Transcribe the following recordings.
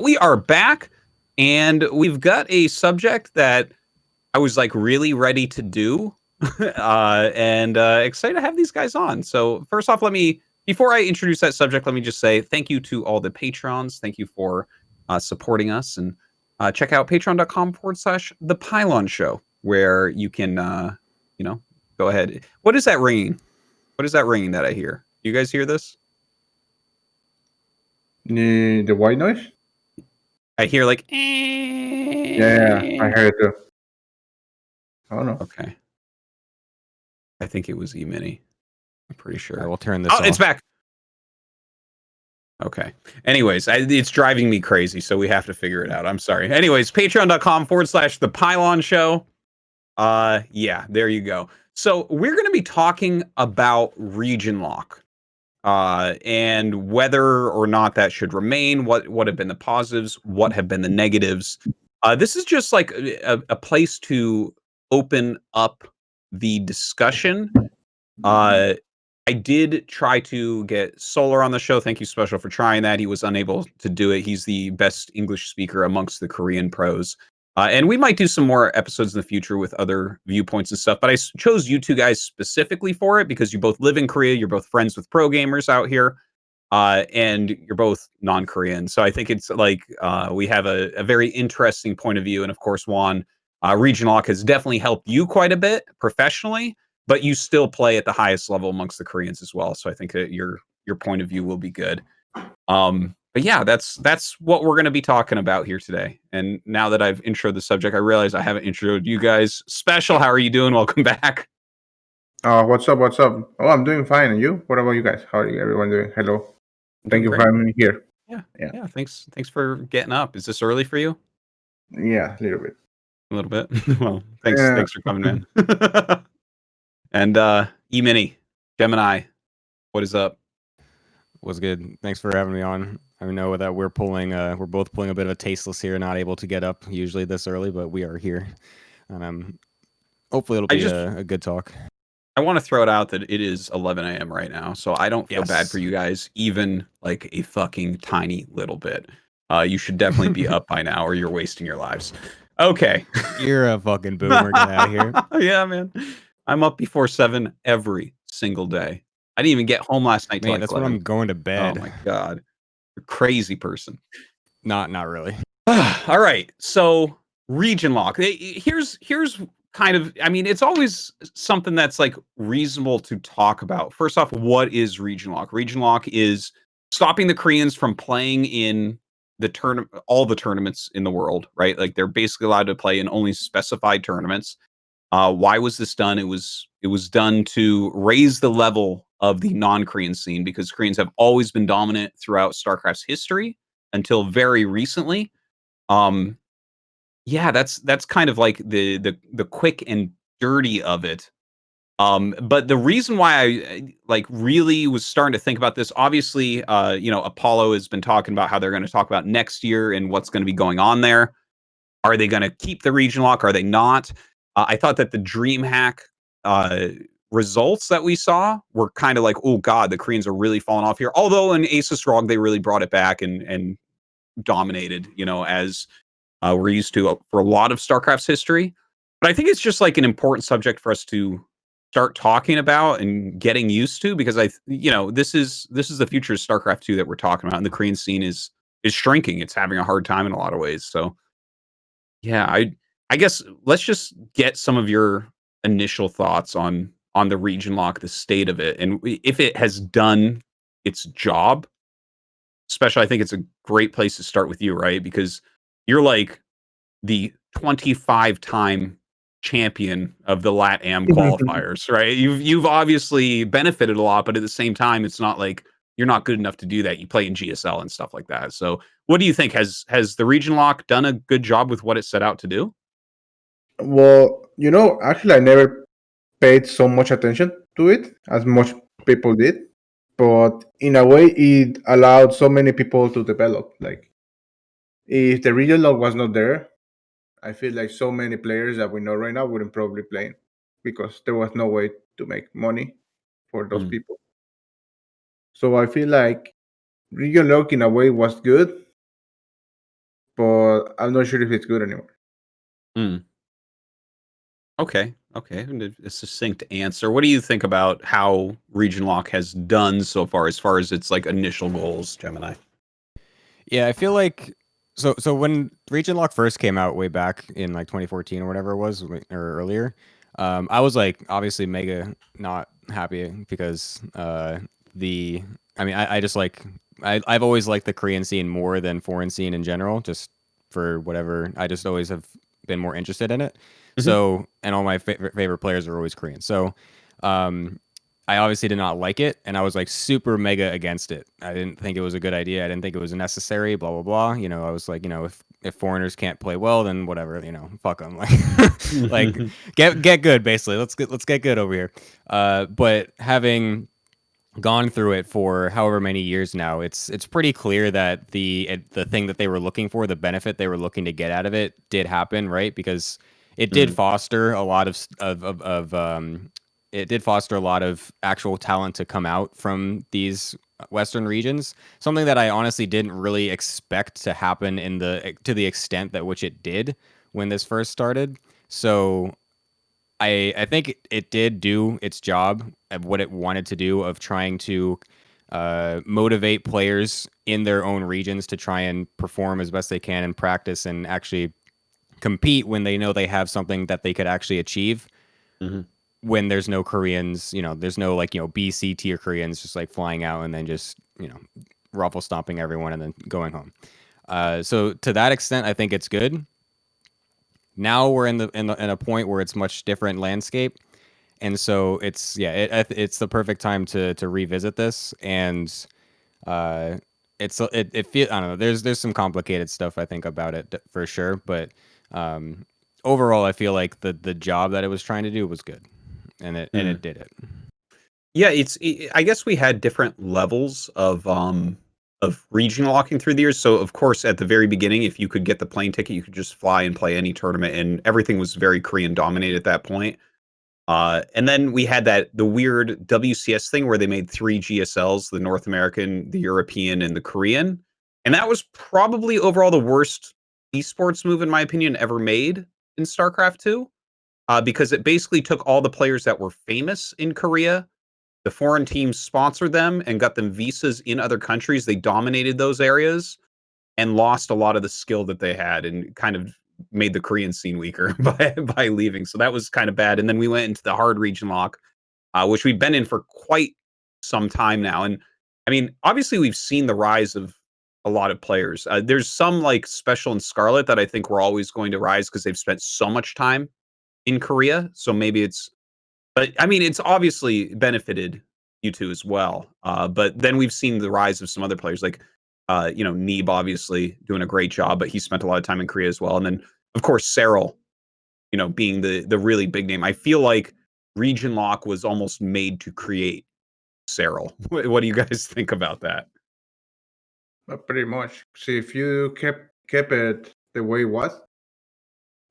we are back, and we've got a subject that I was like really ready to do, and excited to have these guys on. So first off, before I introduce that subject, let me just say thank you to all the patrons. Thank you for supporting us, and check out patreon.com/the Pylon Show, where you can, go ahead. What is that ringing? What is that ringing that I hear? You guys hear this? The white noise? I hear like. Yeah, I heard it too. I don't know. Okay. I think it was E-mini. I'm pretty sure. I will turn this off. It's back. Okay. Anyways, it's driving me crazy, so we have to figure it out. I'm sorry. Anyways, patreon.com/the Pylon Show. Yeah, there you go. So we're going to be talking about region lock, and whether or not that should remain, what have been the positives, what have been the negatives. This is just like a place to open up the discussion. I did try to get Solar on the show. Thank you, Special, for trying that. He was unable to do it. He's the best English speaker amongst the Korean pros. And we might do some more episodes in the future with other viewpoints and stuff. But I chose you two guys specifically for it because you both live in Korea. You're both friends with pro gamers out here. And you're both non-Korean. So I think it's like we have a very interesting point of view. And of course, Juan, Region Lock has definitely helped you quite a bit professionally, but you still play at the highest level amongst the Koreans as well. So I think that your point of view will be good. But yeah, that's what we're going to be talking about here today. And now that I've introed the subject, I realize I haven't introed you guys. Special, how are you doing? Welcome back. What's up? What's up? Oh, I'm doing fine. And you? What about you guys? How are you? Everyone doing? Hello. Thank you for having me here. Yeah. Thanks for getting up. Is this early for you? Yeah, a little bit. A little bit. Well, thanks for coming, man. And E-mini, Gemini, what is up? What's good? Thanks for having me on. I know that we're both pulling a bit of a tasteless here, not able to get up usually this early, but we are here, and hopefully it'll be a good talk. I want to throw it out that it is 11 a.m. right now, so I don't feel bad for you guys, even like a fucking tiny little bit. You should definitely be up by now, or you're wasting your lives. Okay. You're a fucking boomer. Get out of here. Yeah, man. I'm up before 7 every single day. I didn't even get home last night. Man, that's 11. When I'm going to bed. Oh my god, you're a crazy person. Not really. All right, so region lock. Here's kind of. I mean, it's always something that's like reasonable to talk about. First off, what is region lock? Region lock is stopping the Koreans from playing in the all the tournaments in the world, right? Like they're basically allowed to play in only specified tournaments. Why was this done? It was done to raise the level of the non-Korean scene because Koreans have always been dominant throughout StarCraft's history until very recently. Yeah, that's kind of like the quick and dirty of it. But the reason why I like really was starting to think about this, obviously, Apollo has been talking about how they're going to talk about next year and what's going to be going on there. Are they going to keep the region lock? Are they not? I thought that the DreamHack results that we saw were kind of like, oh god, the Koreans are really falling off here. Although in Asus ROG they really brought it back and dominated, as we're used to for a lot of StarCraft's history. But I think it's just like an important subject for us to start talking about and getting used to because this is the future of StarCraft 2 that we're talking about, and the Korean scene is shrinking. It's having a hard time in a lot of ways. So yeah, I guess let's just get some of your initial thoughts on the region lock, the state of it, and if it has done its job. Special, I think it's a great place to start with you, right? Because you're like the 25-time champion of the LATAM qualifiers, right? You've obviously benefited a lot, but at the same time, it's not like you're not good enough to do that. You play in GSL and stuff like that. So what do you think? Has the region lock done a good job with what it set out to do? Well, actually I never paid so much attention to it as much people did. But in a way, it allowed so many people to develop. Like, if the region lock was not there, I feel like so many players that we know right now wouldn't probably play because there was no way to make money for those people. So I feel like region lock in a way was good, but I'm not sure if it's good anymore. Okay. And a succinct answer. What do you think about how Region Lock has done so far as its like initial goals, Gemini? Yeah, I feel like so when Region Lock first came out way back in like 2014 or whatever it was, or earlier, I was like obviously mega not happy because I just like I've always liked the Korean scene more than foreign scene in general, just for whatever. I just always have been more interested in it. So, and all my favorite players are always Korean. So, I obviously did not like it, and I was like super mega against it. I didn't think it was a good idea. I didn't think it was necessary. Blah blah blah. You know, I was like, you know, if foreigners can't play well, then whatever. You know, fuck them. Like get good. Basically, let's get good over here. But having gone through it for however many years now, it's pretty clear that the thing that they were looking for, the benefit they were looking to get out of it, did happen, right? Because it did foster a lot it did foster a lot of actual talent to come out from these Western regions. Something that I honestly didn't really expect to happen to the extent that which it did when this first started. So I think it did do its job of what it wanted to do, of trying to motivate players in their own regions to try and perform as best they can in practice and actually compete when they know they have something that they could actually achieve. When there's no Koreans, you know, there's no like, you know, BC tier Koreans just like flying out and then just, you know, ruffle stomping everyone and then going home. So to that extent, I think it's good. Now we're in a point where it's much different landscape, and so it's it's the perfect time to revisit this. And it feel I don't know. There's some complicated stuff I think about it for sure, but overall I feel like the job that it was trying to do was good, and it did it. Yeah, I guess we had different levels of region locking through the years. So of course, at the very beginning, if you could get the plane ticket, you could just fly and play any tournament, and everything was very Korean dominated at that point. And then we had the weird WCS thing where they made 3 GSLs: the North American, the European, and the Korean. And that was probably overall the worst esports move, in my opinion, ever made in StarCraft 2. Because it basically took all the players that were famous in Korea, the foreign teams sponsored them and got them visas in other countries. They dominated those areas and lost a lot of the skill that they had, and kind of made the Korean scene weaker by leaving. So that was kind of bad. And then we went into the hard region lock, which we've been in for quite some time now. And I mean, obviously, we've seen the rise of a lot of players. There's some like Special and Scarlet that I think we're always going to rise because they've spent so much time in Korea. So maybe but I mean, it's obviously benefited you two as well. But then we've seen the rise of some other players like, you know, Neeb obviously doing a great job, but he spent a lot of time in Korea as well. And then, of course, Serral, you know, being the really big name. I feel like Region Lock was almost made to create Serral. What do you guys think about that? Pretty much. See, if you kept it the way it was,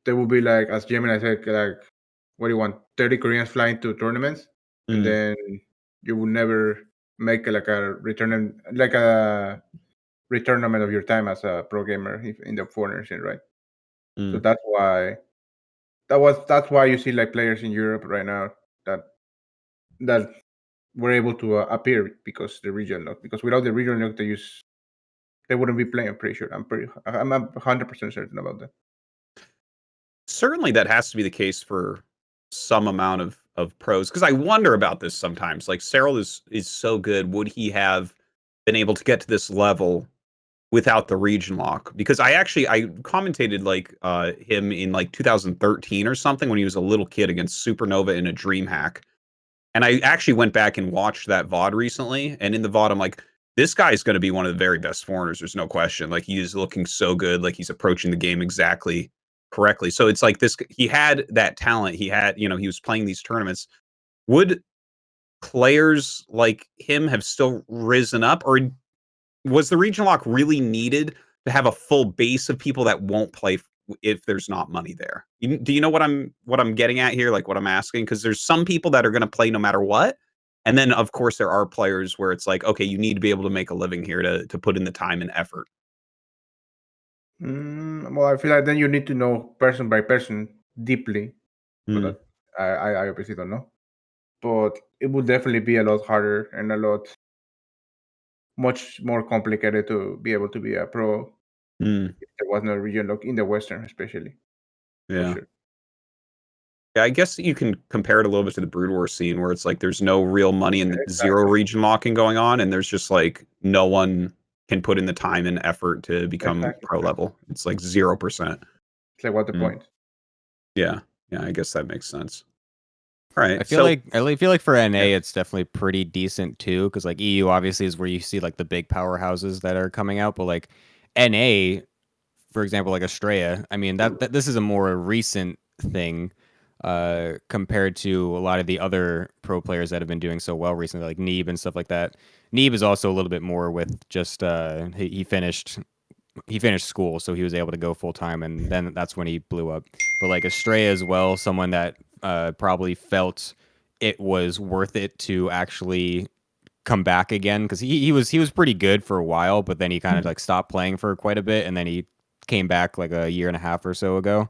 there would be like, as Gemini said, like, what do you want? 30 Koreans flying to tournaments, and then you would never make like a returnament of your time as a pro gamer in the foreign scene, right? So that's why you see like players in Europe right now that were able to appear because the region lock. Because without the region lock, they wouldn't be playing. I'm pretty sure. I'm 100% certain about that. Certainly, that has to be the case for some amount of pros. Because I wonder about this sometimes. Like Serral is so good. Would he have been able to get to this level without the region lock? Because I commentated like him in like 2013 or something when he was a little kid against Supernova in a dream hack. And I actually went back and watched that VOD recently. And in the VOD, I'm like, this guy is going to be one of the very best foreigners. There's no question. Like, he is looking so good. Like, he's approaching the game exactly correctly. So it's like he had that talent. He had, you know, he was playing these tournaments. Would players like him have still risen up, or was the regional lock really needed to have a full base of people that won't play if there's not money there? Do you know what I'm getting at here? Like what I'm asking? Because there's some people that are going to play no matter what, and then of course there are players where it's like, okay, you need to be able to make a living here to put in the time and effort. Well, I feel like then you need to know person by person deeply, but Mm. I obviously don't know. But it would definitely be a lot harder and a lot much more complicated to be able to be a pro Mm. if there was no region lock in the Western, especially. For Yeah. sure. Yeah, I guess you can compare it a little bit to the Brood War scene where it's like there's no real money in the zero Exactly. region locking going on, and there's just like no one can put in the time and effort to become Exactly. pro level. It's like 0%. It's like, what the Mm. point? Yeah. Yeah, I guess that makes sense. All I right. feel So, like for NA yeah. it's definitely pretty decent too, because like EU obviously is where you see like the big powerhouses that are coming out, but like NA, for example, like Australia, I mean that this is a more recent thing compared to a lot of the other pro players that have been doing so well recently, like Neeb and stuff like that. Neeb is also a little bit more with just he finished school, so he was able to go full time, and then that's when he blew up. But like Estrella as well, someone that probably felt it was worth it to actually come back again, because he was pretty good for a while, but then he kind of like stopped playing for quite a bit, and then he came back like a year and a half or so ago,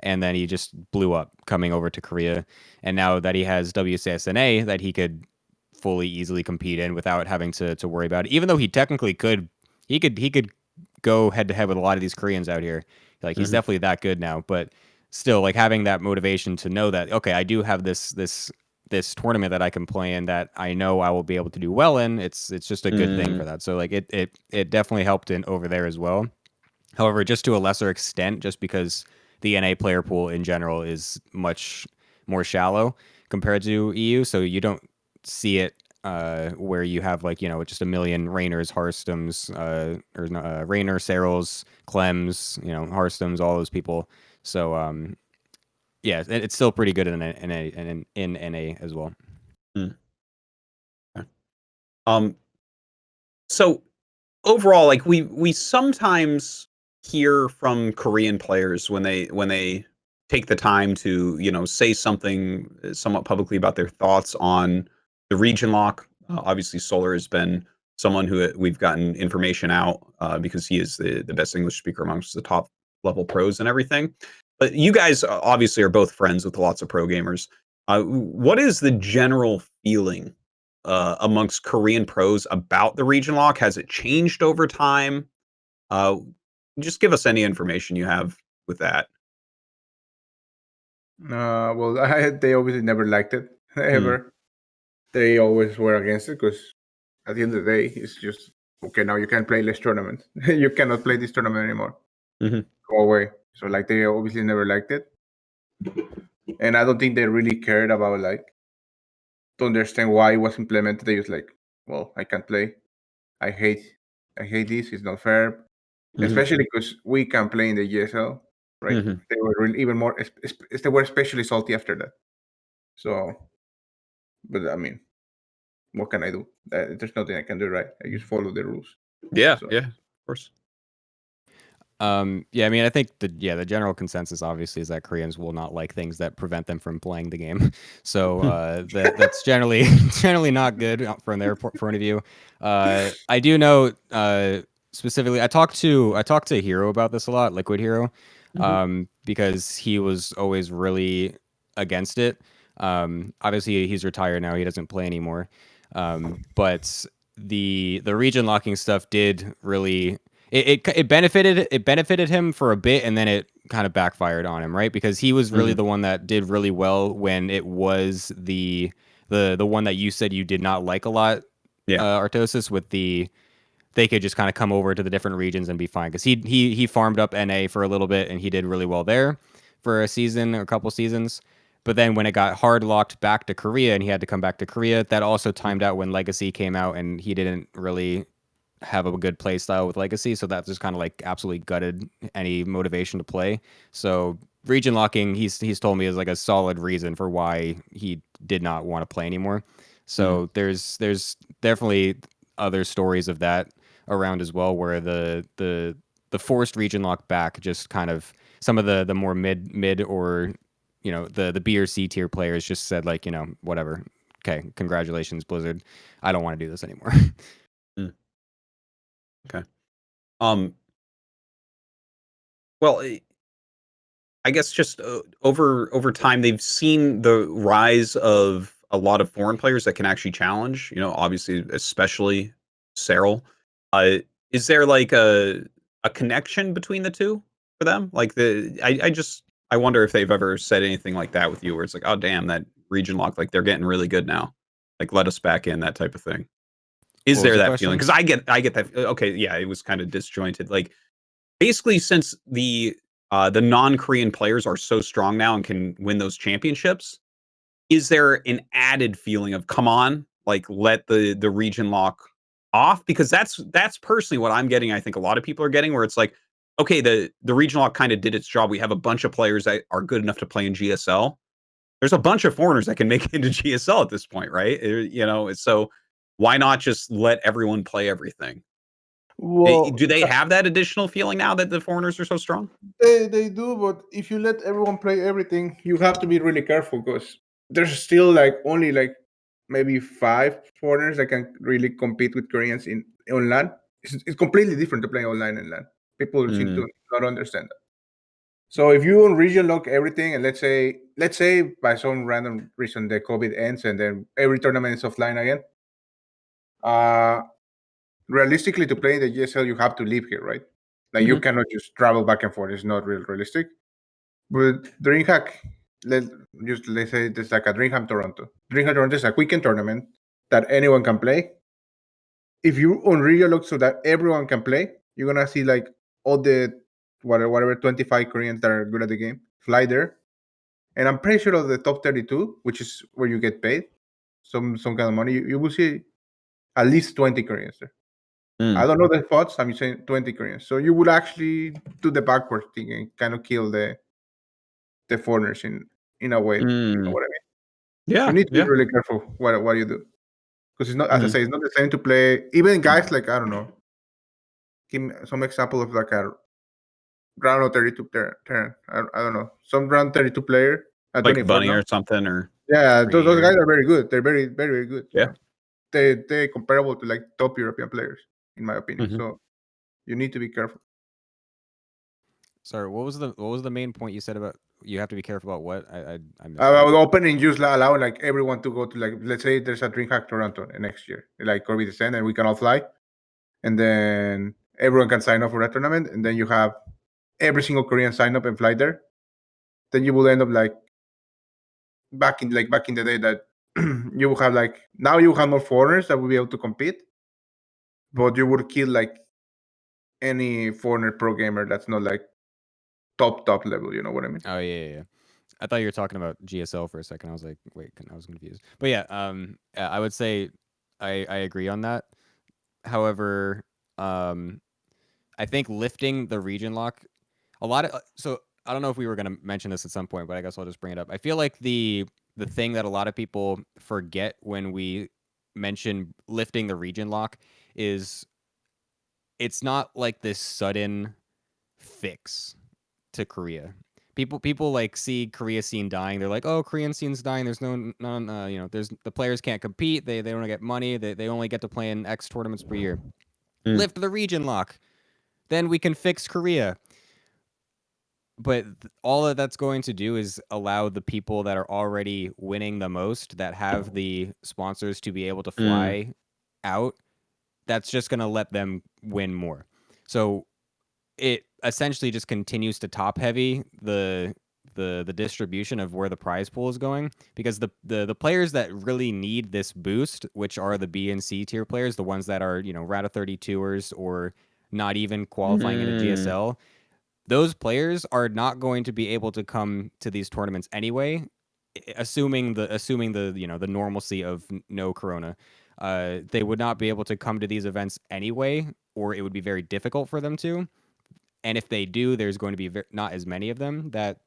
and then he just blew up coming over to Korea, and now that he has WCSNA that he could fully easily compete in without having to worry about it, even though he technically could he could go head to head with a lot of these Koreans out here. Like he's Mhm. definitely that good now, but still like having that motivation to know that okay, I do have this tournament that I can play in that I know I will be able to do well in. It's just a good thing Mm. for that. So like it definitely helped in over there as well. However, just to a lesser extent, just because the NA player pool in general is much more shallow compared to EU, so you don't see it where you have like just a million Rainers, Harstums, Rainer, Serals, Clems, Harstums, all those people. So yeah, it's still pretty good in NA as well. Mm. Okay. Um, so overall, like we sometimes hear from Korean players when they take the time to say something somewhat publicly about their thoughts on the region lock. Obviously, Solar has been someone who we've gotten information out because he is the best English speaker amongst the top level pros and everything. But you guys obviously are both friends with lots of pro gamers. What is the general feeling amongst Korean pros about the region lock? Has it changed over time? Uh, just give us any information you have with that. Well, they obviously never liked it Mm. ever. They always were against it because at the end of the day, it's just okay. Now you can play less tournaments. You cannot play this tournament anymore. Mhm. Go away. So like they obviously never liked it, and I don't think they really cared about like to understand why it was implemented. They just like, well, I can't play. I hate, I hate this. It's not fair. Mhm. Especially because we can play in the GSL, right? Mhm. They were really even more. They were especially salty after that. So, but I mean, what can I do? There's nothing I can do, right? I just follow the rules. Yeah, So yeah, of course. Yeah, I mean, I think the general consensus obviously is that Koreans will not like things that prevent them from playing the game. So Hmm. that's generally generally not good from their point of view. I do know specifically, I talked to Hero about this a lot, Liquid Hero, Mhm. because he was always really against it. Obviously, he's retired now; he doesn't play anymore. But the region locking stuff did really it benefited him for a bit, and then it kind of backfired on him, right? Because he was really Mhm. the one that did really well when it was the one that you said you did not like a lot, Yeah. Artosis, with they could just kind of come over to the different regions and be fine, because he farmed up NA for a little bit and he did really well there for a season or a couple seasons. But then when it got hard locked back to Korea and he had to come back to Korea, that also timed out when Legacy came out and he didn't really have a good play style with Legacy, so that just kind of like absolutely gutted any motivation to play. So region locking, he's told me, is like a solid reason for why he did not want to play anymore. Mm. So there's definitely other stories of that around as well, where the forced region lock back just kind of some of the more mid or the B or C tier players just said like whatever, okay, congratulations Blizzard, I don't want to do this anymore. Mm. Okay. Um, Well, I guess just over time, they've seen the rise of a lot of foreign players that can actually challenge. You know, obviously, especially Serral. Uh, is there like a connection between the two for them? Like I wonder if they've ever said anything like that with you, where it's like, oh damn, that region lock, like they're getting really good now. Like let us back in, that type of thing. Is What was there the that feeling? question? Because I get that. Okay, yeah, it was kind of disjointed. Like basically, since the non-Korean players are so strong now and can win those championships, is there an added feeling of come on, like let the region lock off? Because that's personally what I'm getting. I think a lot of people are getting where it's like, okay, the region lock kind of did its job. We have a bunch of players that are good enough to play in GSL. There's a bunch of foreigners that can make it into GSL at this point, right? You know, so why not just let everyone play everything? Well, Do they have that additional feeling now that the foreigners are so strong? they do, but if you let everyone play everything, you have to be really careful because there's still like only like maybe 5 foreigners that can really compete with Koreans in on LAN. It's completely different to play online and LAN. People seem to not understand that. So if you on region lock everything, and let's say by some random reason the COVID ends and then every tournament is offline again, uh, realistically to play the GSL you have to live here, right? Like you cannot just travel back and forth. It's not real realistic. But DreamHack, let's say there's like a DreamHack Toronto. DreamHack Toronto is a weekend tournament that anyone can play. If you on region lock so that everyone can play, you're gonna see like all the whatever 25 Koreans that are good at the game fly there. And I'm pretty sure of the top 32, which is where you get paid some kind of money, you will see at least 20 Koreans there. I don't know the thoughts. I'm saying 20 Koreans. So you would actually do the backward thing and kind of kill the foreigners in a way. You know what I mean? So Yeah, you need to be yeah. really careful what you do because it's not, as I Mhm. say, it's not the same to play. Even guys like I don't know, give me some example of like a round of 32 turn. I don't know, some round 32 player at Like 24 Bunny now. or something or Yeah, Free those guys or are very good. They're very good. You yeah. know, they comparable to like top European players in my opinion. Mhm. So you need to be careful. Sorry, what was the main point you said about you have to be careful about what? I missed I that. would open and just allow like everyone to go to like let's say there's a DreamHack Toronto next year, like Corby Descent, and we can all fly, and then everyone can sign up for that tournament, and then you have every single Korean sign up and fly there. Then you will end up like back in the day that you will have like now you have more foreigners that will be able to compete, but you would kill like any foreigner pro gamer that's not like top level. You know what I mean? Oh yeah. I thought you were talking about GSL for a second. I was like, wait, I was confused. But yeah, I would say I agree on that. However, I think lifting the region lock, a lot of so I don't know if we were going to mention this at some point, but I guess I'll just bring it up. I feel like the thing that a lot of people forget when we mention lifting the region lock is it's not like this sudden fix to Korea. People like see Korea scene dying. They're like, oh, Korean scene's dying. There's none. There's the players can't compete. They don't get money. They only get to play in X tournaments per year. Lift the region lock, then we can fix Korea. But all that that's going to do is allow the people that are already winning the most, that have the sponsors to be able to fly out. That's just going to let them win more. So it essentially just continues to top heavy the distribution of where the prize pool is going, because the players that really need this boost, which are the B and C tier players, the ones that are Rata 32ers or not even qualifying into GSL, those players are not going to be able to come to these tournaments anyway, assuming the the normalcy of no corona. They would not be able to come to these events anyway, or it would be very difficult for them to. And if they do, there's going to be not as many of them that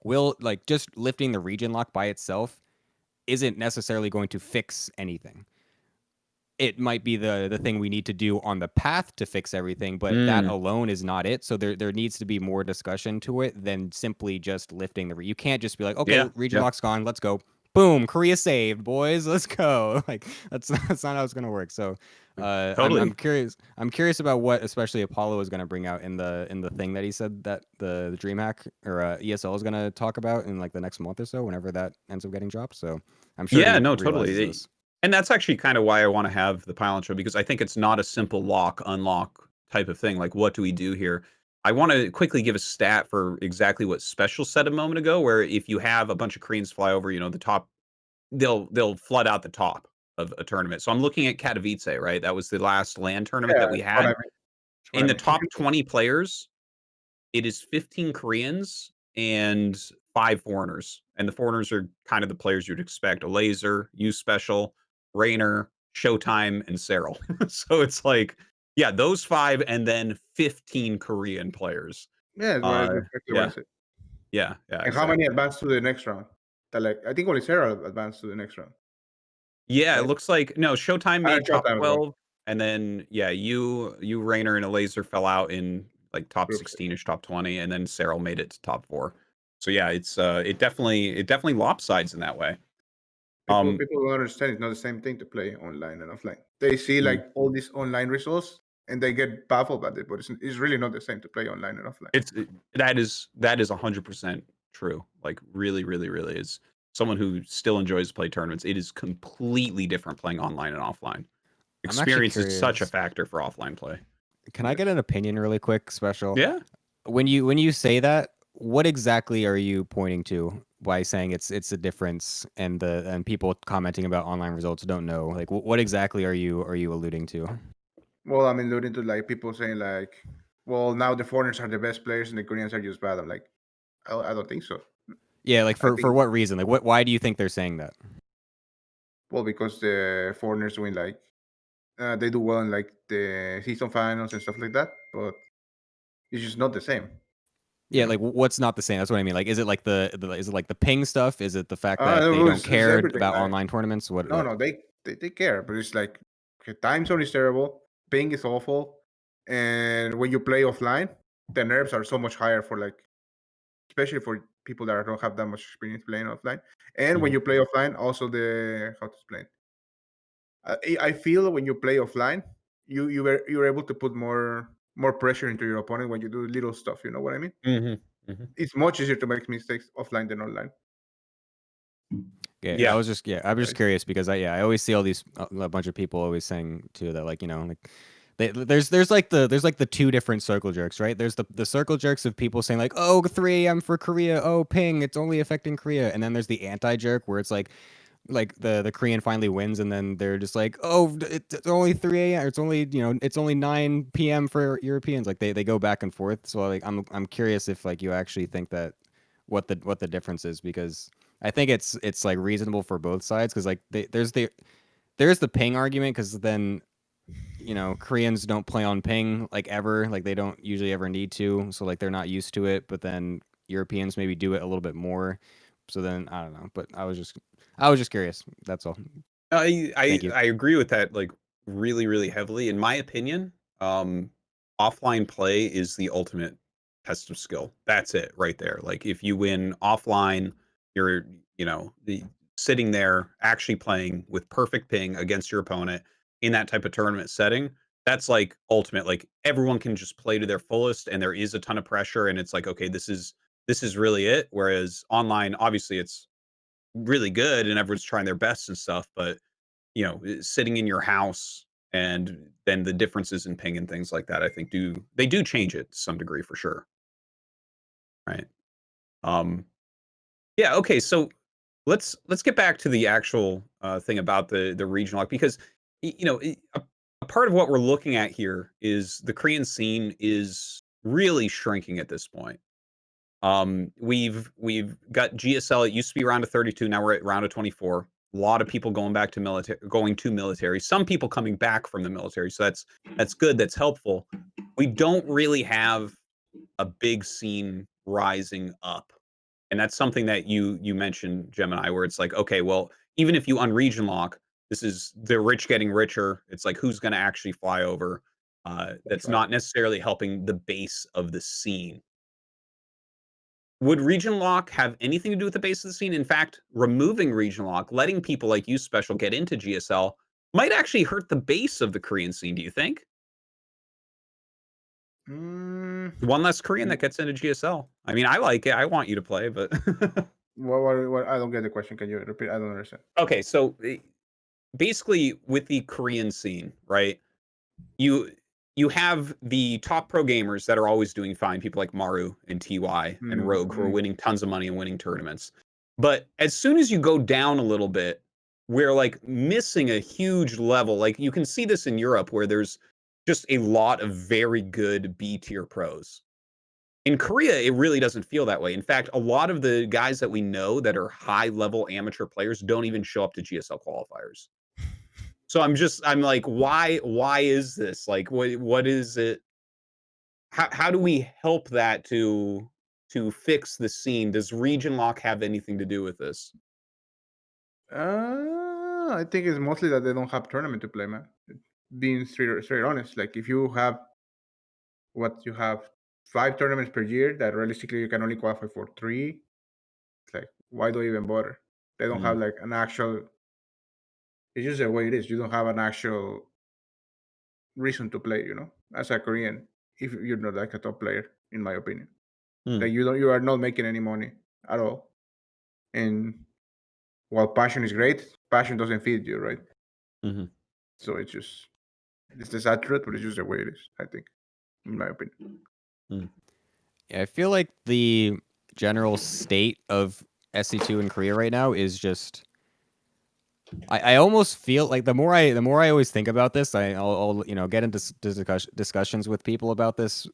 will, like, just lifting the region lock by itself isn't necessarily going to fix anything. It might be the thing we need to do on the path to fix everything, but that alone is not it. So there needs to be more discussion to it than simply just lifting the. You can't just be like, okay, region lock's gone, let's go. Boom, Korea saved, boys, let's go. Like that's not how it's gonna work. So Totally. I'm curious. I'm curious about what, especially Apollo is going to bring out in the thing that he said that the DreamHack or ESL is going to talk about in like the next month or so, whenever that ends up getting dropped. So I'm sure Yeah, he no, realizes totally. this. And that's actually kind of why I want to have the Pylon show, because I think it's not a simple lock unlock type of thing. Like, what do we do here? I want to quickly give a stat for exactly what Special said a moment ago, where if you have a bunch of Koreans fly over, the top, they'll flood out the top of a tournament. So I'm looking at Katowice, right? That was the last LAN tournament Yeah, that we that's what I had. mean. That's what In I the mean. top 20 players, it is 15 Koreans and 5 foreigners. And the foreigners are kind of the players you'd expect: a Laser, U Special, Rainer, Showtime, and Cyril. So it's like, yeah, those 5 and then 15 Korean players. Yeah, that's Uh, exactly what I yeah, said. yeah, And how many exactly. advanced to the next round? That, like, I think only Sarah advanced to the next round, Yeah, it right? looks like no, Showtime made top Showtime as well. 12, and then yeah, you Rainer and a Laser fell out in like top Group stage. 16ish, top 20, and then Cyril made it to top 4. So yeah, it definitely lopsides in that way. People don't understand it's not the same thing to play online and offline. They see Mm. like all these online results and they get baffled at it, but it's really not the same to play online and offline. That is 100% true. Like really, really, really is. Someone who still enjoys play tournaments, it is completely different playing online and offline. I'm actually Experience is such a curious. factor for offline play. Can I Yes. get an opinion really quick, Special? Yeah. When you say that, what exactly are you pointing to by saying it's a difference, and people commenting about online results don't know? Like what exactly are you alluding to? Well, I'm alluding to like people saying like, well, now the foreigners are the best players and the Koreans are just bad. I'm like, I don't think so. Yeah, like I for think, what reason? Like why do you think they're saying that? well, because the foreigners win like they do well in like the season finals and stuff like that, but it's just not the same. Yeah, like what's not the same? That's what I mean. Like, is it like is it like the ping stuff? Is it the fact that they No, don't it's care everything. about Like, online tournaments? no, no, they care, but it's like, okay, time zone is terrible, ping is awful, and when you play offline, the nerves are so much higher for like, especially for people that don't have that much experience playing offline. And when Mhm. you play offline, also the how to explain. I feel when you play offline, you're able to put more pressure into your opponent when you do little stuff. You know what I mean? Mhm. Mhm. It's much easier to make mistakes offline than online. Yeah, Yeah. I was just curious because I always see all these a bunch of people always saying too that like like there's like the two different circle jerks, right? There's the circle jerks of people saying like, oh, 3 a.m. for Korea, oh, ping, it's only affecting Korea, and then there's the anti jerk where it's like the Korean finally wins, and then they're just like, oh, it's only 3 a.m. It's only it's only 9 p.m. for Europeans. Like they go back and forth. So like I'm curious if like you actually think that what the difference is, because I think it's like reasonable for both sides, because like there's the ping argument, because then Koreans don't play on ping like ever, like they don't usually ever need to, so like they're not used to it, but then Europeans maybe do it a little bit more, so then I don't know, but I was just curious, that's all. I Thank I you. I agree with that, like, really, really heavily. In my opinion, offline play is the ultimate test of skill. That's it right there. Like, if you win offline, you're, sitting there actually playing with perfect ping against your opponent in that type of tournament setting. That's like ultimate. Like, everyone can just play to their fullest, and there is a ton of pressure, and it's like, okay, this is really it. Whereas online, obviously, it's really good and everyone's trying their best and stuff, but sitting in your house, and then the differences in ping and things like that, I think do change it to some degree for sure, right? Um, yeah, okay, so let's get back to the actual thing about the regional lock, because a part of what we're looking at here is the Korean scene is really shrinking at this point. We've got GSL. It used to be round of 32. Now we're at round of 24. A lot of people going to military. Some people coming back from the military. So that's good. That's helpful. We don't really have a big scene rising up, and that's something that you mentioned, Gemini, where it's like, okay, well, even if you unregion lock, this is the rich getting richer. It's like, who's going to actually fly over? That's That's right. not necessarily helping the base of the scene. Would region lock have anything to do with the base of the scene? In fact, removing region lock, letting people like you, Special, get into GSL, might actually hurt the base of the Korean scene. Do you think? One less Korean that gets into GSL. I mean, I like it. I want you to play, but What? I don't get the question. Can you repeat? I don't understand. okay. So basically, with the Korean scene, right? You you have the top pro gamers that are always doing fine, people like Maru and TY and Rogue who are winning tons of money and winning tournaments. But as soon as you go down a little bit, we're like missing a huge level. Like you can see this in Europe where there's just a lot of very good B tier pros. In Korea, it really doesn't feel that way. In fact, a lot of the guys that we know that are high level amateur players don't even show up to GSL qualifiers. So I'm like, why is this? Like, what is it? How do we help that to fix the scene? Does region lock have anything to do with this? I think it's mostly that they don't have tournament to play, man. Being straight honest, like if you have you have 5 tournaments per year that realistically you can only qualify for 3. It's like, why do you even bother? They don't have like an actual. It's just the way it is. You don't have an actual reason to play. As a Korean, if you're not like a top player, in my opinion, like you are not making any money at all. And while passion is great, passion doesn't feed you, right? So it's the sad truth, but it's just the way it is. I think, in my opinion. Yeah, I feel like the general state of SC2 in Korea right now is just. I almost feel like the more I always think about this, I'll get into discussions with people about this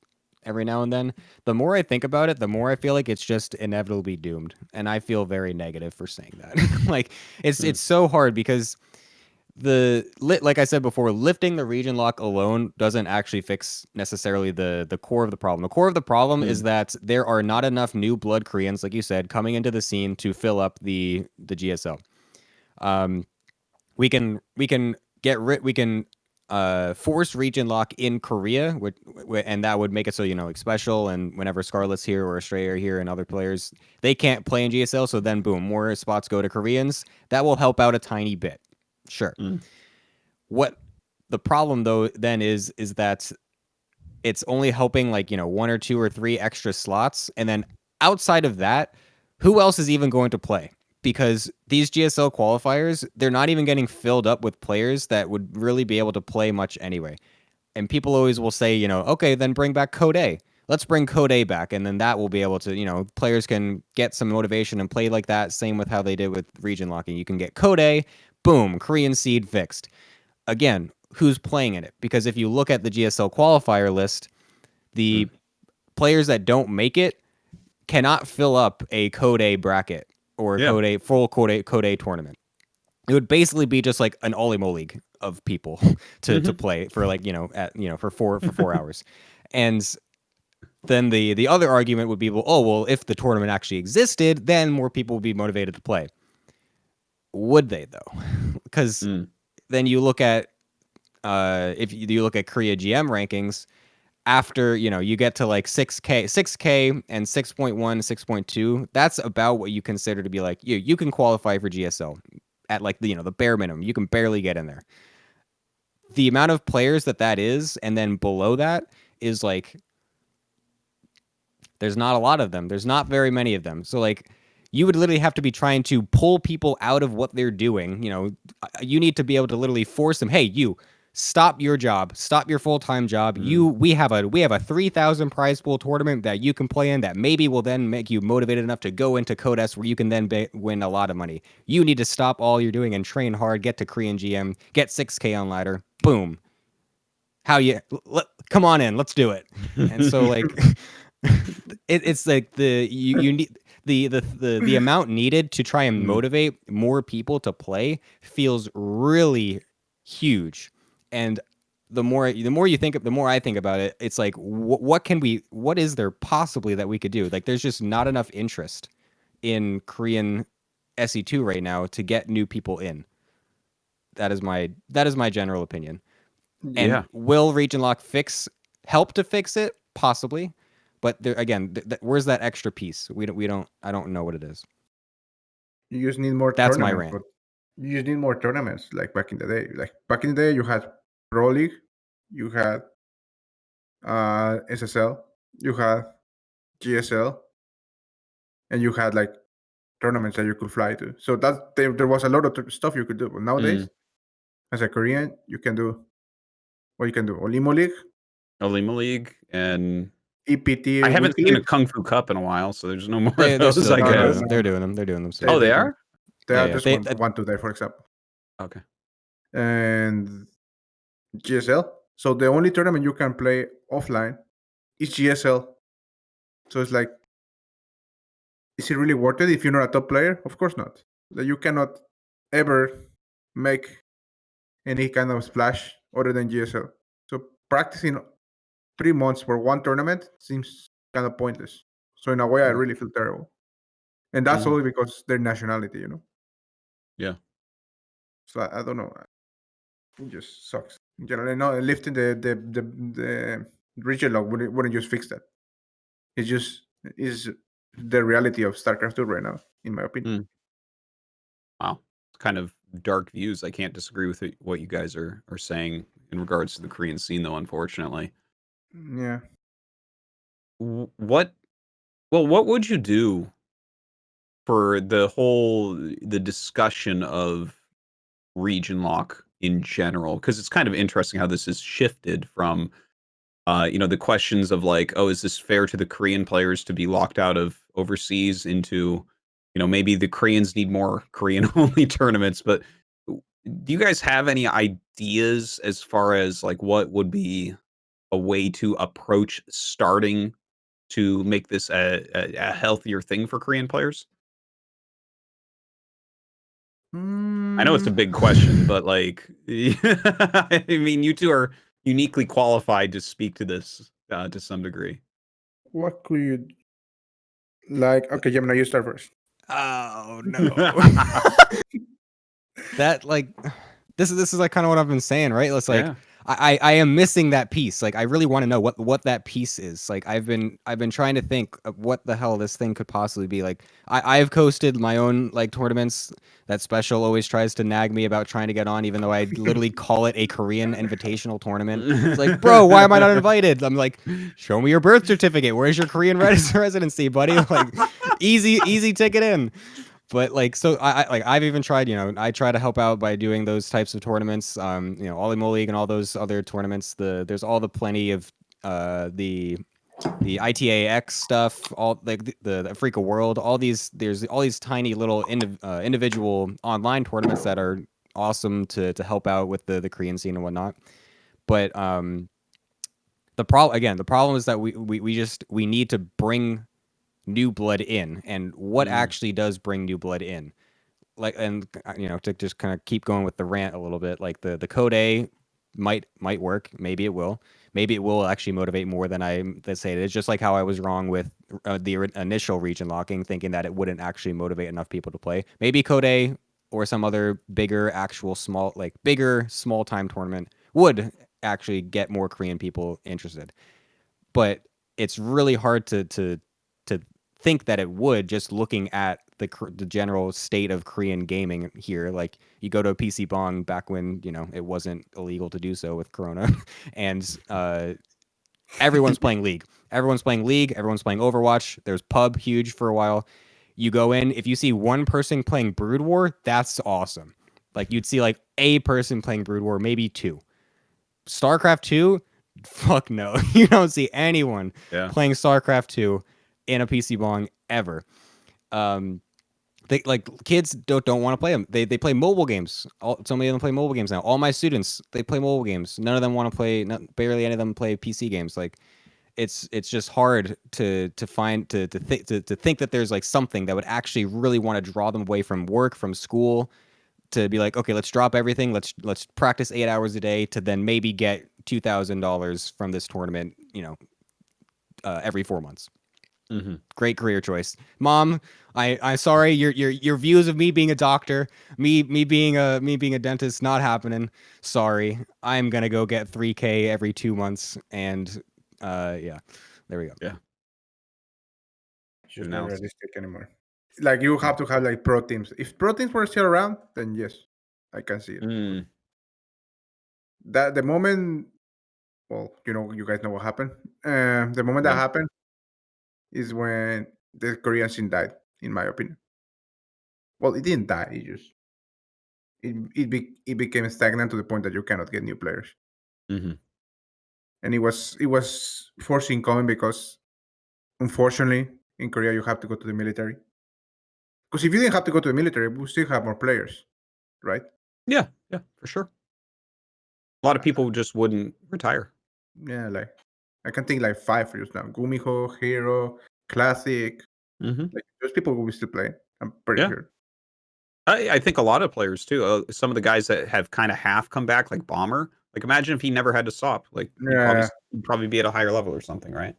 every now and then. The more I think about it, the more I feel like it's just inevitably doomed, and I feel very negative for saying that. Like it's so hard because like I said before, lifting the region lock alone doesn't actually fix necessarily the core of the problem. The core of the problem is that there are not enough new blood Koreans, like you said, coming into the scene to fill up the GSL. We can force region lock in Korea, and that would make it so like Special and whenever Scarlet's here or Astray are here and other players, they can't play in GSL. So then, boom, more spots go to Koreans. That will help out a tiny bit, sure. What the problem though then is that it's only helping like 1 or 2 or 3 extra slots, and then outside of that, who else is even going to play? Because these GSL qualifiers, they're not even getting filled up with players that would really be able to play much anyway. And people always will say, okay, then bring back Code A. Let's bring Code A back, and then that will be able to, players can get some motivation and play like that. Same with how they did with region locking. You can get Code A, boom, Korean seed fixed. Again, who's playing in it? Because if you look at the GSL qualifier list, the players that don't make it cannot fill up a Code A bracket or full Code A tournament. It would basically be just like an Olimo League of people to play for like for 4 hours. And then the other argument would be, well, if the tournament actually existed, then more people would be motivated to play. Would they though? Because then you look at if you look at Korea GM rankings, after you get to like 6K and 6.1, 6.2, that's about what you consider to be like you can qualify for GSL at like the bare minimum. You can barely get in there. The amount of players that is, and then below that is like there's not a lot of them. There's not very many of them. So like you would literally have to be trying to pull people out of what they're doing. You need to be able to literally force them. Hey, you stop your job, stop your full-time job. We have a 3,000 prize pool tournament that you can play in that maybe will then make you motivated enough to go into Code S where you can then win a lot of money. You need to stop all you're doing and train hard, get to Korean GM, get 6K on ladder. Boom. Come on in, let's do it. And so like it's like you need the amount needed to try and motivate more people to play feels really huge. And the more I think about it, it's like what is there possibly that we could do? Like there's just not enough interest in Korean SE2 right now to get new people in. That is my general opinion. And will region lock help to fix it? Possibly. But there, again, where's that extra piece? I don't know what it is. You just need more. That's my rant. you just need more tournaments like back in the day. Like back in the day, you had Pro League, you had SSL, you had GSL, and you had like tournaments that you could fly to. So that there was a lot of stuff you could do. But nowadays, as a Korean, you can do what you can do: Olimo League, Olima League, and EPT I haven't Weekly seen a League. Kung Fu Cup in a while, so there's no more They, of they're those, still I No, no, guess. no, they're no. doing them. They're doing them They, still. Oh, they they do. are? There are Yeah, just they- one today, for example, Okay. and GSL. So the only tournament you can play offline is GSL. So it's like, is it really worth it if you're not a top player? Of course not. That you cannot ever make any kind of splash other than GSL. So practicing 3 months for one tournament seems kind of pointless. So in a way, I really feel terrible, and that's Mhm. only because their nationality, Yeah. So I don't know. It just sucks. In general, no, lifting the region log wouldn't just fix that. It just is the reality of StarCraft 2 right now, in my opinion. Wow. Kind of dark views. I can't disagree with what you guys are saying in regards to the Korean scene, though, unfortunately. Yeah. What would you do for the discussion of region lock in general? Because it's kind of interesting how this has shifted from the questions of like, oh, is this fair to the Korean players to be locked out of overseas into, maybe the Koreans need more Korean only tournaments. But do you guys have any ideas as far as like what would be a way to approach starting to make this a healthier thing for Korean players? I know it's a big question, but like, I mean, you two are uniquely qualified to speak to this to some degree. What could you like? Okay, Gemini, you start first. Oh no. That like this is like kind of what I've been saying, right? It's like Yeah. I am missing that piece. Like I really want to know what that piece is. Like I've been trying to think of what the hell this thing could possibly be. Like I've hosted my own like tournaments that Special always tries to nag me about trying to get on, even though I literally call it a Korean invitational tournament. It's like, bro, why am I not invited? I'm like, show me your birth certificate. Where's your Korean residency, buddy? Like easy ticket in. But like, so I've even tried, I try to help out by doing those types of tournaments. Olimo League and all those other tournaments. There's all the plenty of the ITAX stuff, all like the Africa World, there's all these tiny little individual online tournaments that are awesome to help out with the Korean scene and whatnot. But the problem is that we need to bring new blood in, and what actually does bring new blood in, like, and to just kind of keep going with the rant a little bit, like the code A might work, maybe it will actually motivate more than I say it is, just like how I was wrong with the initial region locking, thinking that it wouldn't actually motivate enough people to play. Maybe code A or some other bigger small time tournament would actually get more Korean people interested, but it's really hard to think that it would, just looking at the general state of Korean gaming here. Like you go to a PC Bong back when it wasn't illegal to do so with Corona, and everyone's playing League. Everyone's playing League. Everyone's playing Overwatch. There's pub huge for a while. You go in, if you see one person playing Brood War, that's awesome. Like you'd see like a person playing Brood War, maybe two. StarCraft 2, fuck no. You don't see anyone playing StarCraft 2 in a PC Bong ever. They like kids don't want to play them. They play mobile games. So many of them play mobile games now. All my students, they play mobile games. None of them want to play. Barely any of them play PC games. Like it's just hard to find to think that there's like something that would actually really want to draw them away from work, from school, to be like, okay, let's drop everything. Let's practice 8 hours a day to then maybe get $2,000 from this tournament, every 4 months. Mm-hmm. Great career choice, Mom. I'm sorry. Your views of me being a doctor, me being a dentist, not happening. Sorry. I'm gonna go get $3,000 every 2 months, and yeah, there we go. Yeah. It's just not realistic anymore. Like you have to have like pro teams. If pro teams were still around, then yes, I can see it. Mm. That the moment, well, you guys know what happened. The moment that Yep. happened is when the Korean scene died, in my opinion. Well, it didn't die. It became stagnant to the point that you cannot get new players. Mm-hmm. And it was forcing coming because, unfortunately, in Korea you have to go to the military. Because if you didn't have to go to the military, we still have more players, right? Yeah, for sure. A lot of people just wouldn't retire. Yeah, like I can think like 5 for just now: Gumiho, Hero, Classic. Mm-hmm. Like those people will still play. I'm pretty Yeah. sure. I think a lot of players too. Some of the guys that have kind of half come back, like Bomber. Like, imagine if he never had to stop. Like, Yeah, he'd probably be at a higher level or something, right?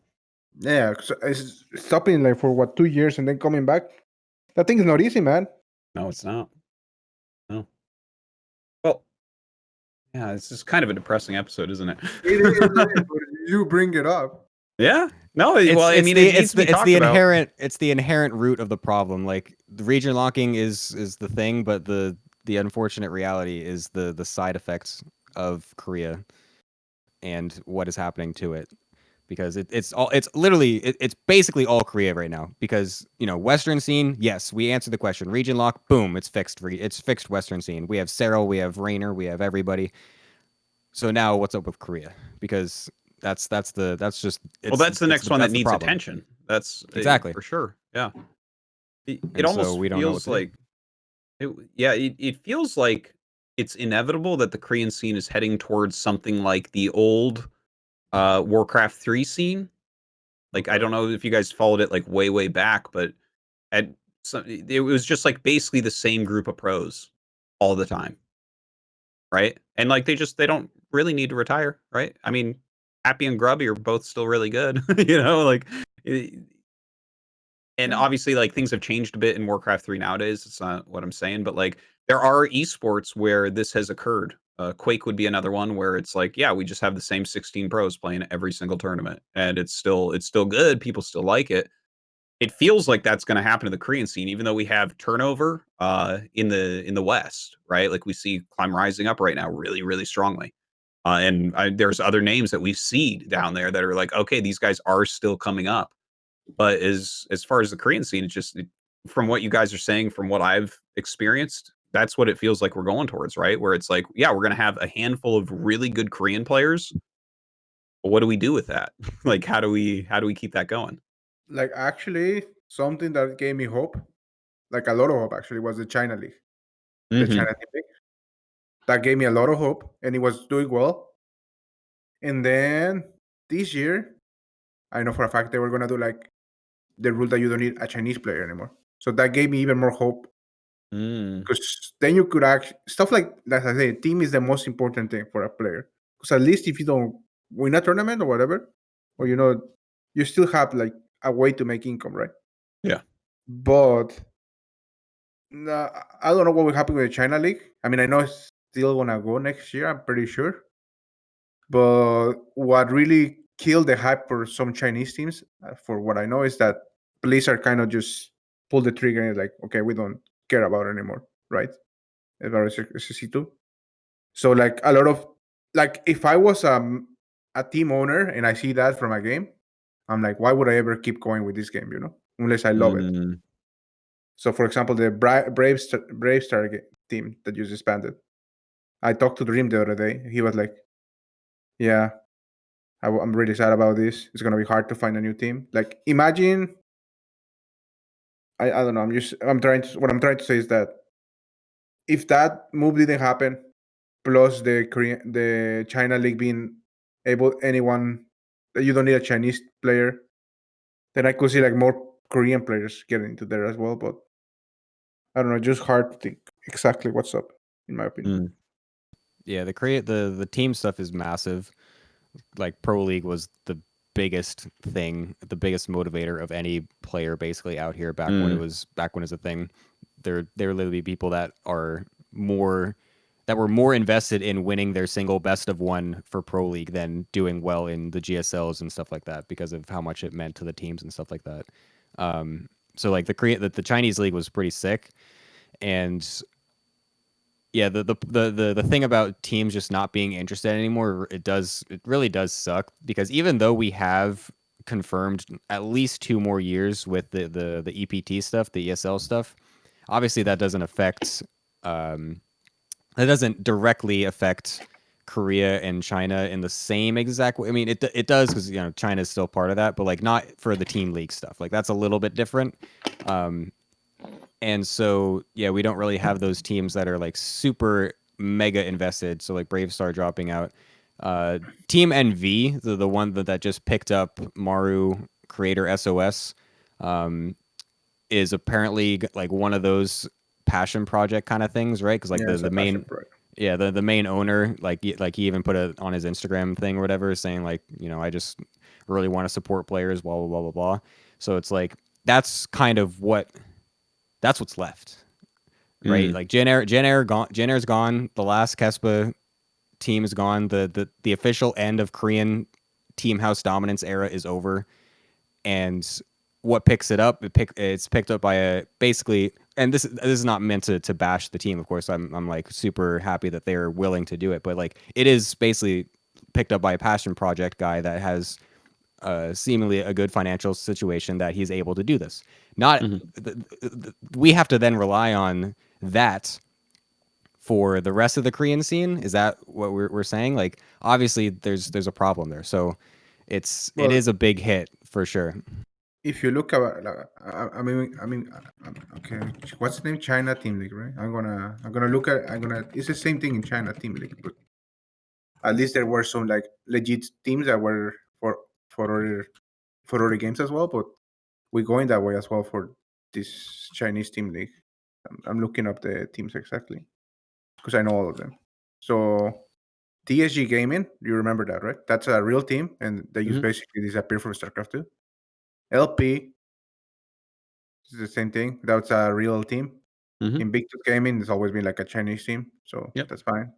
yeah. So it's stopping like for what 2 years and then coming back. That thing is not easy, man. No, it's not. No. Well, yeah, this is kind of a depressing episode, isn't it? It is, but you bring it up. Yeah. No. Well, I mean, it needs to be talked about. It's the inherent root of the problem. Like the region locking is the thing, but the unfortunate reality is the side effects of Korea and what is happening to it. Because it's basically all Korea right now. Because Western scene, yes, we answered the question. Region lock, boom, it's fixed. It's fixed Western scene. We have Cyril, we have Rainer, we have everybody. So now what's up with Korea? Because that's just Well, that's the next one that needs attention. That's exactly for sure. Yeah. It so almost we don't know feels like it feels like it's inevitable that the Korean scene is heading towards something like the old Warcraft 3 scene. Like, I don't know if you guys followed it like way back, but it was just like basically the same group of pros all the time, right? And like they don't really need to retire, right? I mean, Happy and Grubby are both still really good, like and obviously like things have changed a bit in Warcraft 3 nowadays. It's not what I'm saying, but like there are esports where this has occurred. Quake would be another one where it's like, yeah, we just have the same 16 pros playing every single tournament, and it's still good. People still like it. It feels like that's going to happen to the Korean scene, even though we have turnover in the West, right? Like we see Climb rising up right now, really strongly, and there's other names that we see down there that are like, okay, these guys are still coming up. But as far as the Korean scene, from what you guys are saying, from what I've experienced, that's what it feels like we're going towards, right? Where it's like, yeah, we're going to have a handful of really good Korean players. But what do we do with that? Like, how do we keep that going? Like actually, something that gave me hope, like a lot of hope actually, was the China League, the Mm-hmm. China League. That gave me a lot of hope, and it was doing well. And then this year, I know for a fact they were gonna do like the rule that you don't need a Chinese player anymore. So that gave me even more hope, because then you could actually stuff like I say, team is the most important thing for a player. Because at least if you don't win a tournament or whatever, or you still have like a way to make income, right? Yeah. But I don't know what will happen with the China League. I mean, I know it's still gonna go next year. I'm pretty sure. But what really killed the hype for some Chinese teams, for what I know, is that Blizzard kind of just pulled the trigger and is like, okay, we don't care about it anymore, right? About SC2. So like a lot of like, if I was a team owner and I see that from a game, I'm like, why would I ever keep going with this game? Unless I love it. So, for example, the Brave Star team that just disbanded. I talked to Dream the other day. He was like, "Yeah, I'm really sad about this. It's gonna be hard to find a new team. Like, imagine. I don't know. What I'm trying to say is that if that move didn't happen, plus the China League being anyone that you don't need a Chinese player, then I could see like more Korean players getting into there as well. But I don't know. Just hard to think exactly what's up, in my opinion. Yeah, the team stuff is massive. Like Pro League was the biggest thing, the biggest motivator of any player basically out here back when it was a thing. There were literally people that were more invested in winning their single best of one for Pro League than doing well in the GSLs and stuff like that, because of how much it meant to the teams and stuff like that. so like the Chinese league was pretty sick, and yeah, the thing about teams just not being interested anymore, it really does suck, because even though we have confirmed at least 2 more years with the EPT stuff, the ESL stuff, obviously that doesn't affect that doesn't directly affect Korea and China in the same exact way. I mean, it does, because China is still part of that, but like not for the team league stuff. Like that's a little bit different. And so yeah, we don't really have those teams that are like super mega invested. So like Brave Star dropping out. Team NV, the one that just picked up Maru creator SOS, is apparently like one of those passion project kind of things, right? Because like the main the main owner, like he even put it on his Instagram thing or whatever, saying like, I just really want to support players, blah blah blah blah blah. So it's like that's what's left, right? Like Gen Air's gone. The last Kespa team is gone. The official end of Korean team house dominance era is over, and what picks it up? It's picked up by basically, and this is not meant to bash the team. Of course, I'm like super happy that they're willing to do it, but like it is basically picked up by a passion project guy that has seemingly a good financial situation that he's able to do this. Not we have to then rely on that for the rest of the Korean scene. Is that what we're saying? Like obviously there's a problem there. So it is a big hit for sure. If you look at, okay, what's the name? China Team League, right? I'm gonna look at, it's the same thing in China Team League, but at least there were some like legit teams that were for other games as well. But we're going that way as well for this Chinese Team League. I'm looking up the teams exactly because I know all of them. So TSG Gaming, you remember that, right? That's a real team, and they just basically disappeared from StarCraft 2. LP is the same thing. That's a real team. Invictus Gaming has always been like a Chinese team, so that's fine.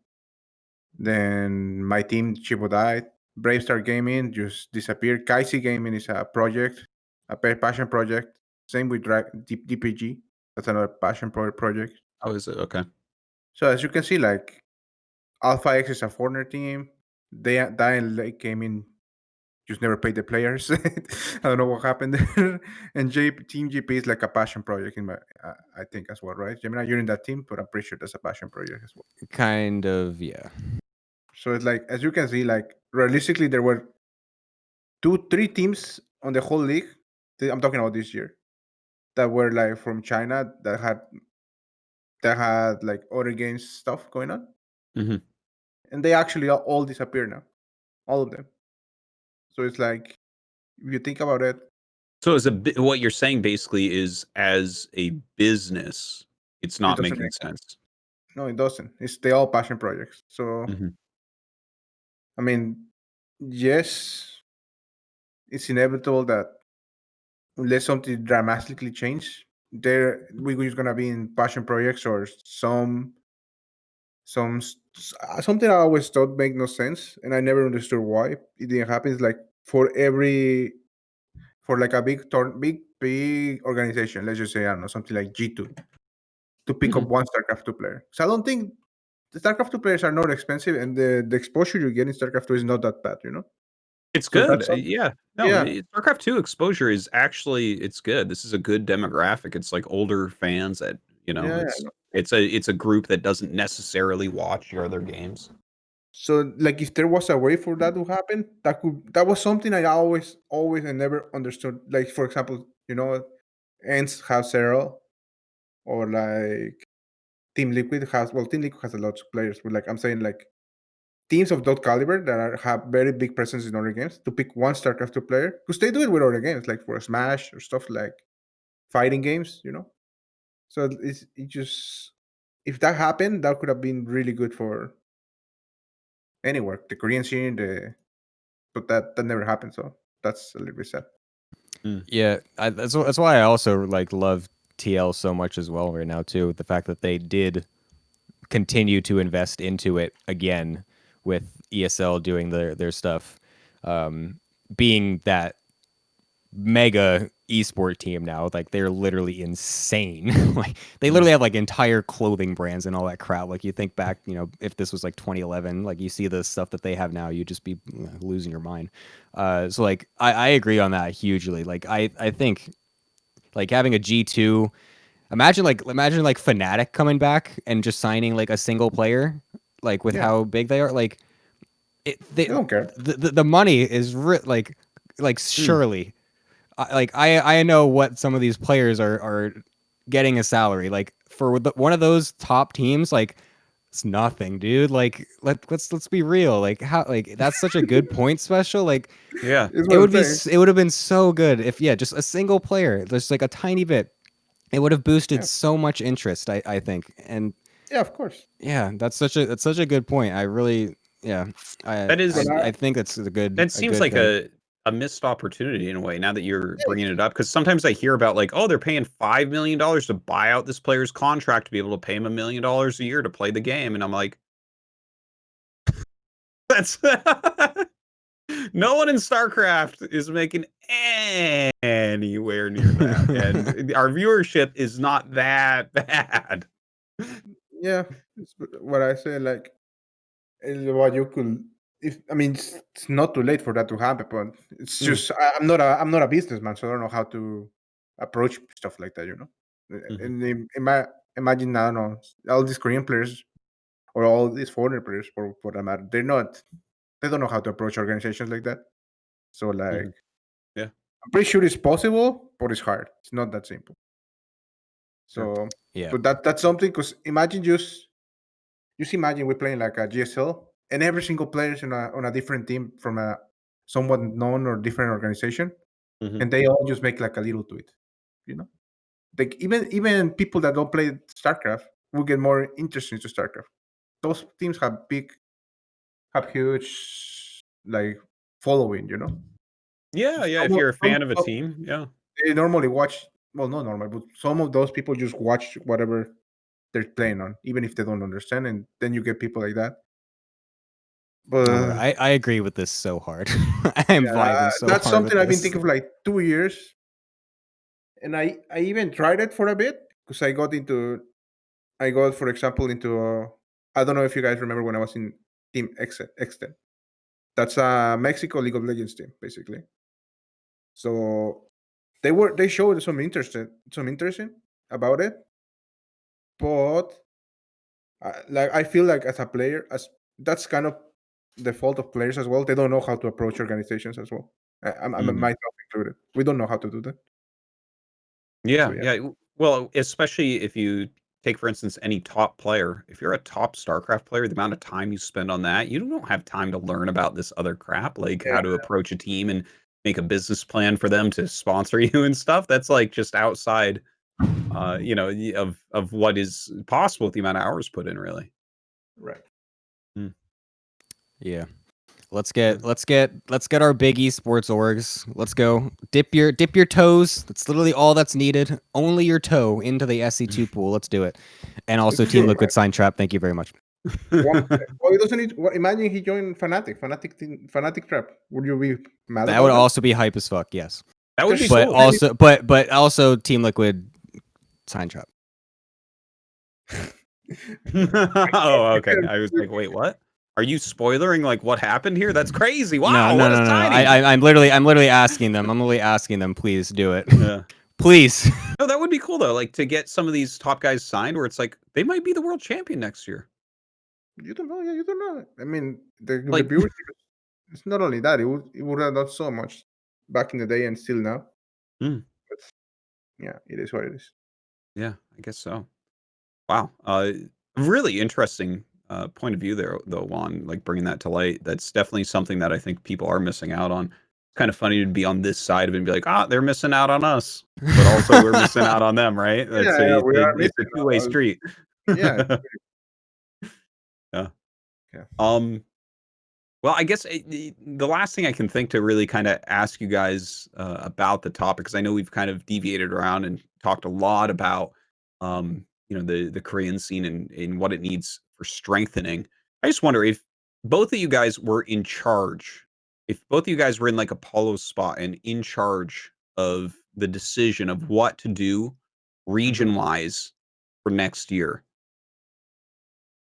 Then my team, Chibo died. Brave Star Gaming just disappeared. Kaisi Gaming is a project, a passion project. Same with DPG. That's another passion project. Oh, is it? Okay. So as you can see, like Alpha X is a foreigner team. Dying Lake Gaming just never paid the players. I don't know what happened there. And Team GP is like a passion project in my, I think as well, right? Gemini, you're in that team, but I'm pretty sure that's a passion project as well. Kind of, yeah. So it's like, as you can see, like realistically, there were 3 teams on the whole league. I'm talking about this year, that were like from China that had like other games stuff going on, and they actually all disappear now, all of them. So it's like, if you think about it. So what you're saying basically is, as a business, it's not making sense. No, it doesn't. They all passion projects. So, I mean, yes, it's inevitable that unless something dramatically change, we're just gonna be in passion projects or something I always thought made no sense, and I never understood why it didn't happen. It's like for like a big organization, let's just say, I don't know, something like G2, to pick up one StarCraft 2 player. So I don't think the StarCraft 2 players are not expensive, and the exposure you get in StarCraft 2 is not that bad, It's So good. that's Yeah. No, StarCraft 2 exposure is actually, it's good. This is a good demographic. It's like older fans that, it's a group that doesn't necessarily watch your other games. So like if there was a way for that to happen, that was something I always and never understood. Like for example, Ents have Zero, or like Team Liquid has a lot of players, but like I'm saying, like teams of that caliber that have very big presence in other games, to pick one StarCraft 2 player, because they do it with other games, like for Smash or stuff like fighting games, So it just, if that happened, that could have been really good for anywhere, the Korean scene, but that never happened. So that's a little bit sad. Yeah, that's why I also like love TL so much as well right now too. The fact that they did continue to invest into it again with ESL doing their stuff, being that mega esport team now. Like they're literally insane. Like they literally have like entire clothing brands and all that crap. Like you think back, you know, if this was like 2011, like you see the stuff that they have now, you'd just be losing your mind. So like I agree on that hugely. Like I think like having a G2, imagine like Fnatic coming back and just signing like a single player, like with how big they are. Like they don't care. The money is like surely. I know what some of these players are getting a salary like for one of those top teams. Like it's nothing, dude. Like let's be real. Like how like that's such a good point, Special. Like Yeah, it would have been so good if just a single player, just like a tiny bit. It would have boosted so much interest. I think and yeah, of course. Yeah, that's such a good point. I really I think that's a good. That seems like thing. a missed opportunity in a way. Now that you're bringing it up, because sometimes I hear about like, oh, they're paying $5 million to buy out this player's contract to be able to pay him $1 million a year to play the game, and I'm like, that's no one in StarCraft is making anywhere near that, and our viewership is not that bad. Yeah, it's what I say. Like, what you could. If I mean, it's not too late for that to happen, but it's just I'm not a businessman, so I don't know how to approach stuff like that. You know, and imagine I don't know all these Korean players or all these foreign players for that matter. They don't know how to approach organizations like that. So like, yeah, I'm pretty sure it's possible, but it's hard. It's not that simple. So yeah, but that's something because imagine just imagine we're playing like a GSL and every single player is on a different team from a somewhat known or different organization, and they all just make like a little tweet, you know. Like even people that don't play StarCraft will get more interested into StarCraft. Those teams have huge like following, you know. yeah. If you're a fan of a team, yeah, They normally watch. Well, not normal, but some of those people just watch whatever they're playing on, even if they don't understand, and then you get people like that. But I agree with this so hard. I'm vibing so that's hard something with I've been this. thinking for like 2 years, and I even tried it for a bit because I got for example into I don't know if you guys remember when I was in Team Extend. That's a Mexico League of Legends team basically. So they showed some interesting about it, but like I feel like as a player, as that's kind of the fault of players as well. They don't know how to approach organizations as well. I'm myself included. We don't know how to do that. So yeah, yeah. Well, especially if you take, for instance, any top player. If you're a top StarCraft player, the amount of time you spend on that, you don't have time to learn about this other crap, like yeah, how to approach a team and make a business plan for them to sponsor you and stuff. That's like just outside, of what is possible with the amount of hours put in, really. right. Yeah. Let's get our big esports orgs. Let's go. Dip your toes. That's literally all that's needed. Only your toe into the SC2 pool. Let's do it. And also It's Team true, Liquid right? Sign Trap. Thank you very much. Well, he doesn't need. Well, imagine he joined Fnatic Trap. Would you be mad That about would that? also be hype as fuck. Yes. That would be But cool. also Team Liquid Sign Trap. Oh, okay. I was like, wait, what? Are you spoilering like what happened here? That's crazy. Wow, No. what a signing. I'm literally asking them. I'm literally asking them. Please do it. Yeah. Please. No, that would be cool though. Like to get some of these top guys signed, where it's like they might be the world champion next year. You don't know. Yeah, you don't know. I mean, the Like, viewership. It's not only that. It would have done so much back in the day and still now. mm, But yeah, it is what it is. yeah, I guess so. Wow, really interesting point of view there, though, Juan. Like bringing that to light. That's definitely something that I think people are missing out on. It's kind of funny to be on this side of it and be like, ah, they're missing out on us, but also we're missing out on them, right? That's Yeah, we are it's a missing two-way out. street. Yeah, Yeah. yeah. Well, I guess the last thing I can think to really kind of ask you guys about the topic, because I know we've kind of deviated around and talked a lot about, the Korean scene and what it needs for strengthening. I just wonder if both of you guys were in charge, if both of you guys were in like Apollo's spot and in charge of the decision of what to do region-wise for next year,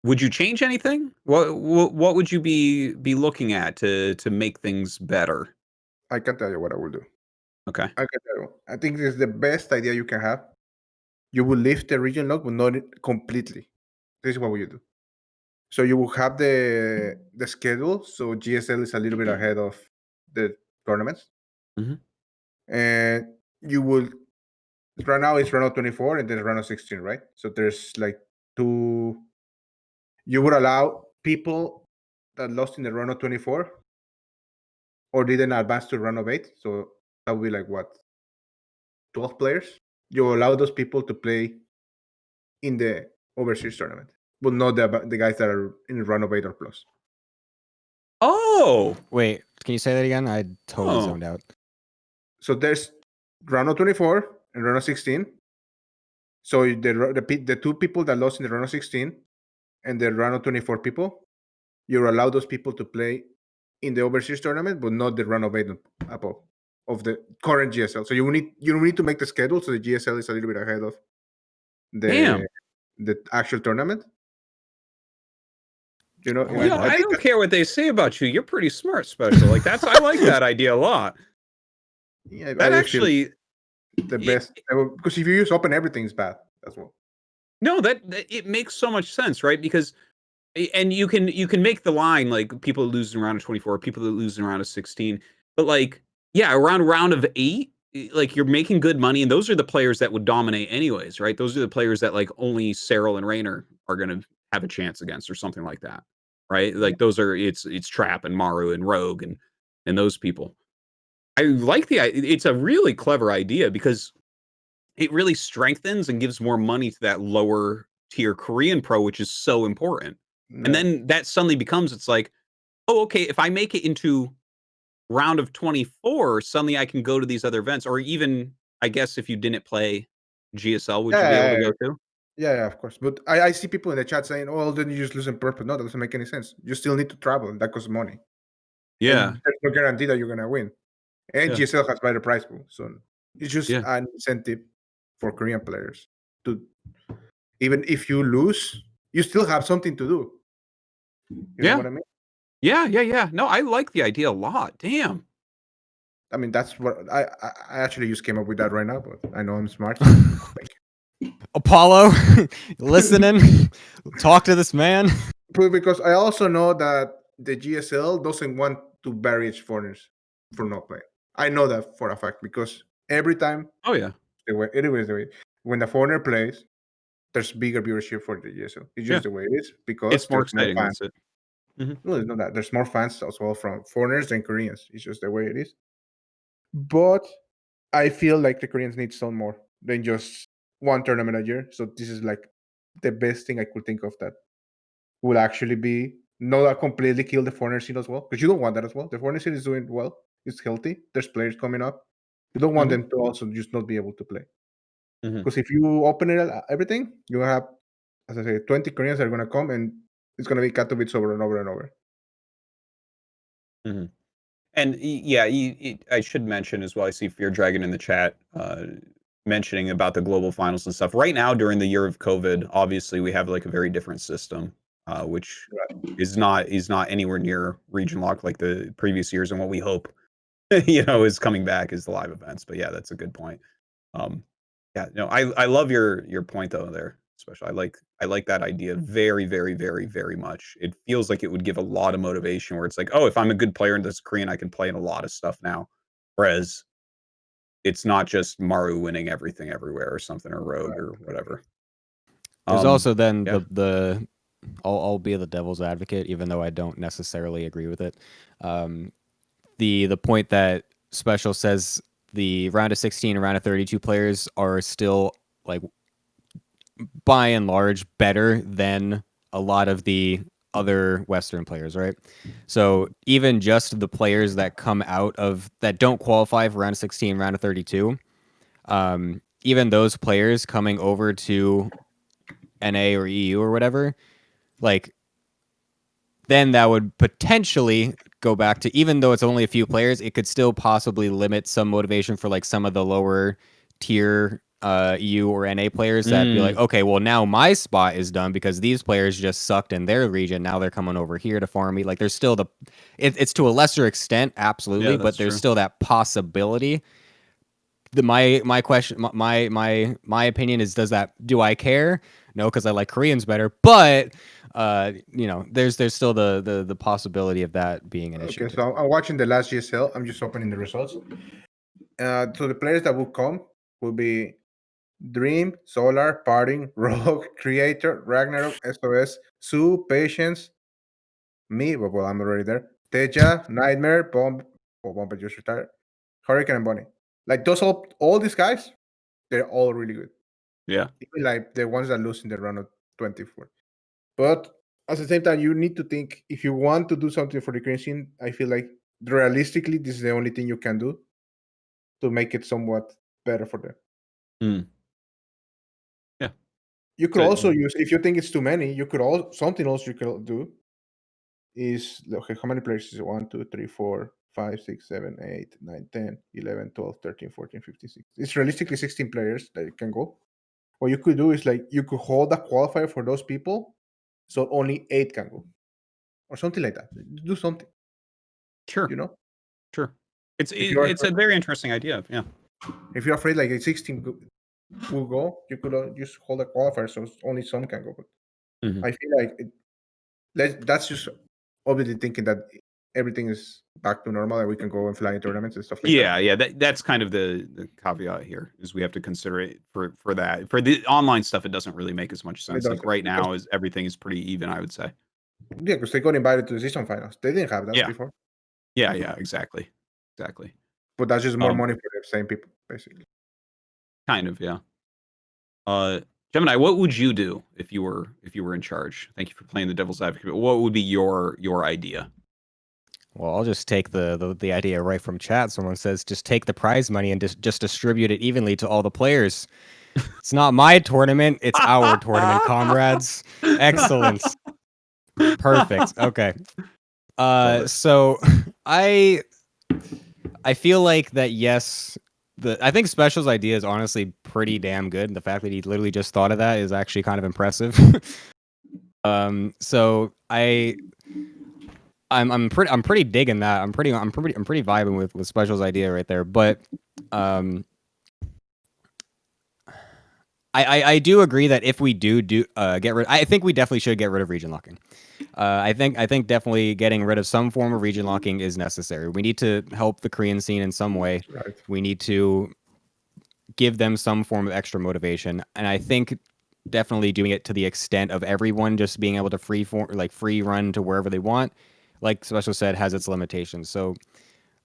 would you change anything? What would you be looking at to make things better? I can tell you what I will do. Okay. I can tell you. I think this is the best idea you can have. You will lift the region lock, but not completely. This is what you do. So you will have the schedule. So GSL is a little bit ahead of the tournaments, and you will. Right now it's round of 24 and then round of 16, right? So there's like two. You would allow people that lost in the round of 24 or didn't advance to round of 8. So that would be like what, 12 players? You allow those people to play in the overseas tournament, but not the guys that are in round of 8 or plus. Oh, Wait, can you say that again? I totally zoned out. So there's round of 24 and round of 16. So the two people that lost in the round of 16 and the round of 24 people, you allow those people to play in the overseas tournament, but not the round of 8 above of the current GSL. So you need to make the schedule so the GSL is a little bit ahead of the actual tournament. You know, I don't care what they say about you. You're pretty smart, Special. Like I like that idea a lot. Yeah, that actually the best, because if you use open, everything's bad as well. No, that it makes so much sense, right? Because and you can make the line like people that lose in round of 24, people that lose in round of 16, but like around round of 8, like you're making good money, and those are the players that would dominate anyways, right? Those are the players that like only Cyril and Raynor are gonna have a chance against, or something like that, right? Like those are it's Trap and Maru and Rogue and those people. I like it's a really clever idea because it really strengthens and gives more money to that lower tier Korean pro, which is so important. And then that suddenly becomes, it's like, oh, okay, if I make it into round of 24, suddenly I can go to these other events. Or even, I guess, if you didn't play GSL, would you be able to go to? Yeah, of course. But I see people in the chat saying, "Oh, then you just lose in purpose." No, that doesn't make any sense. You still need to travel, and that costs money. Yeah. And there's no guarantee that you're gonna win. And GSL has better prize pool, so it's just an incentive for Korean players to, even if you lose, you still have something to do. You know what I mean? Yeah. No, I like the idea a lot. Damn. I mean, that's what I actually just came up with that right now, but I know I'm smart. Apollo, listening, talk to this man. Because I also know that the GSL doesn't want to bury its foreigners for not playing. I know that for a fact because every time. Oh yeah. When the foreigner plays, there's bigger viewership for the GSL. It's just the way it is because it's more exciting. That's it. No, it's not that. There's more fans as well from foreigners than Koreans. It's just the way it is. But I feel like the Koreans need some more than just one tournament a year. So this is like the best thing I could think of that will actually be not completely kill the foreigner scene as well, because you don't want that as well. The foreigner scene is doing well. It's healthy. There's players coming up. You don't want them to also just not be able to play. Because if you open it everything, you have, as I say, 20 Koreans are going to come, and it's going to be Katowice over and over and over. And I should mention as well, I see Fear Dragon in the chat mentioning about the global finals and stuff. Right now, during the year of COVID, obviously we have like a very different system, which is not anywhere near region lock like the previous years, and what we hope is coming back is the live events. But yeah, that's a good point. I love your point though there, Special. I like that idea very, very, very, very much. It feels like it would give a lot of motivation where it's like, oh, if I'm a good player in this Korean, I can play in a lot of stuff now. Whereas it's not just Maru winning everything everywhere or something, or Rogue or whatever. There's also then the I'll be the devil's advocate, even though I don't necessarily agree with it. The point that Special says the round of 16 and round of 32 players are still like by and large better than a lot of the other Western players, right? So even just the players that come out of that don't qualify for round of 16, round of 32, even those players coming over to NA or EU or whatever, like then that would potentially go back to, even though it's only a few players, it could still possibly limit some motivation for like some of the lower tier EU or NA players that be like, okay, well now my spot is done because these players just sucked in their region. Now they're coming over here to farm me. Like there's still it's to a lesser extent, absolutely, Yeah, but there's true. still that possibility. My question, my opinion is, do I care? No, because I like Koreans better, but you know, there's still the possibility of that being an issue Okay, too. so I'm watching the last GSL. I'm just opening the results. So the players that will come will be Dream, Solar, Parting, Rogue, Creator, Ragnarok, SOS, Sue, Patience, me, well, I'm already there, Teja, Nightmare, Bomb, Bomb just retired, Hurricane, and Bunny. Like those all these guys, they're all really good. Yeah. Even like the ones that lose in the round of 24. But at the same time, you need to think if you want to do something for the Korean scene, I feel like realistically, this is the only thing you can do to make it somewhat better for them. Yeah. You could So, also use, if you think it's too many, you could also, something else you could do is, okay, how many players is it? 1, 2, 3, 4, 5, 6, 7, 8, 9, 10, 11, 12, 13, 14, 15, 16. It's realistically 16 players that you can go. What you could do is like you could hold a qualifier for those people, so only 8 can go, or something like that. Do something, sure. you know. Sure. It's If you're it's a very interesting idea. Yeah. if you're afraid like a 16 will go, you could just hold a qualifier so only some can go. But Mhm. I feel like that's just obviously thinking that everything is back to normal and we can go and fly in tournaments and stuff like that. Yeah. That's kind of the caveat here is we have to consider it for that. For the online stuff, it doesn't really make as much It sense. Like doesn't, right because now is everything is pretty even, I would say. yeah, because they got invited to the season finals. They didn't have that Yeah. before. Yeah. Exactly. Exactly. But that's just more money for the same people, basically. Kind of. Yeah. Gemini, what would you do if you were in charge? Thank you for playing the devil's advocate. What would be your idea? Well, I'll just take the idea right from chat. Someone says, just take the prize money and just distribute it evenly to all the players. It's not my tournament, it's our tournament, comrades. Excellent. Perfect. Okay. So I feel like that, yes, I think Special's idea is honestly pretty damn good. The fact that he literally just thought of that is actually kind of impressive. So I'm pretty digging that. I'm pretty vibing with Special's idea right there. But I do agree that if we do get rid, I think we definitely should get rid of region locking. I think definitely getting rid of some form of region locking is necessary. We need to help the Korean scene in some way. Right. We need to give them some form of extra motivation, and I think definitely doing it to the extent of everyone just being able to free run to wherever they want, like Special said, has its limitations. So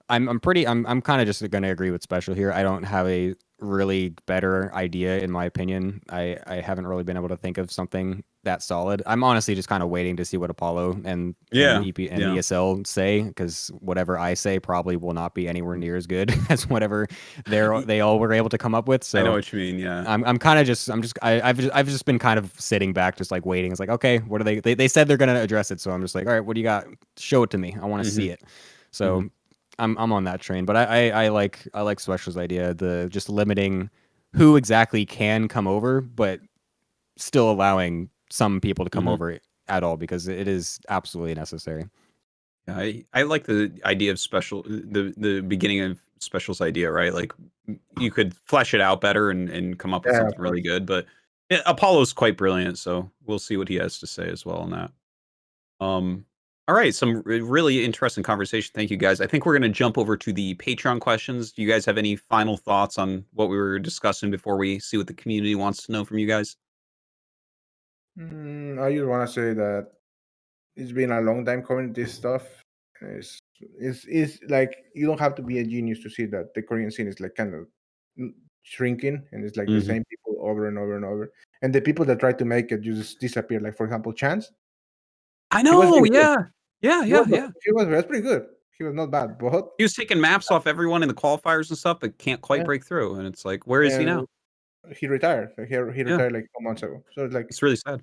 I'm kind of just going to agree with Special here. I don't have a really better idea, in my opinion. I haven't really been able to think of something that solid. I'm honestly just kind of waiting to see what Apollo and ESL say, because whatever I say probably will not be anywhere near as good as whatever they all were able to come up with. So I know what you mean. Yeah. I've just been kind of sitting back, just like waiting. It's like, okay, what are they said they're going to address it. So I'm just like, all right, what do you got? Show it to me. I want to see it. So I'm on that train, but I like Special's idea, the just limiting who exactly can come over, but still allowing some people to come over at all, because it is absolutely necessary. Yeah, I like the idea of the beginning of Special's idea, right? Like you could flesh it out better and come up with Yeah, something of really course. good. But Apollo's quite brilliant, so we'll see what he has to say as well on that. All right, some really interesting conversation. Thank you guys. I think we're going to jump over to the Patreon questions. Do you guys have any final thoughts on what we were discussing before we see what the community wants to know from you guys? I just want to say that it's been a long time coming. This stuff is like you don't have to be a genius to see that the Korean scene is like kind of shrinking, and it's like the same people over and over and over. And the people that try to make it just disappear. Like for example, Chance. I He was know, very good. yeah. That's pretty good. He was not bad, but He was taking maps off everyone in the qualifiers and stuff, but can't quite yeah, break through. And it's like, where is he now? and he retired. Like, he Yeah, retired like 2 months ago. So it's like it's really sad.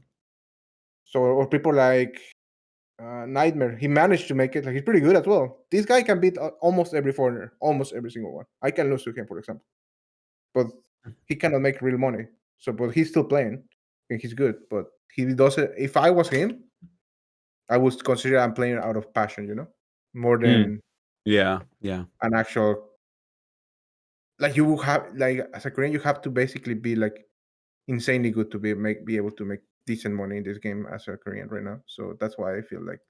or people like nightmare. He managed to make it. Like, he's pretty good as well. This guy can beat almost every foreigner, almost every single one. I can lose to him, for example, but he cannot make real money. So, but he's still playing, and he's good. But he doesn't. If I was him, I would consider I'm playing out of passion, more than yeah. an actual. Like, you have, like, as a Korean, you have to basically be like insanely good to be able to make decent money in this game as a Korean right now. So that's why I feel like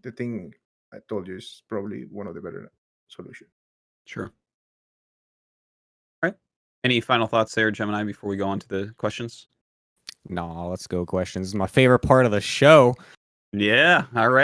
the thing I told you is probably one of the better solutions. Sure. All right. Any final thoughts there, Gemini, before we go on to the questions? No, let's go questions. My favorite part of the show. Yeah. All right.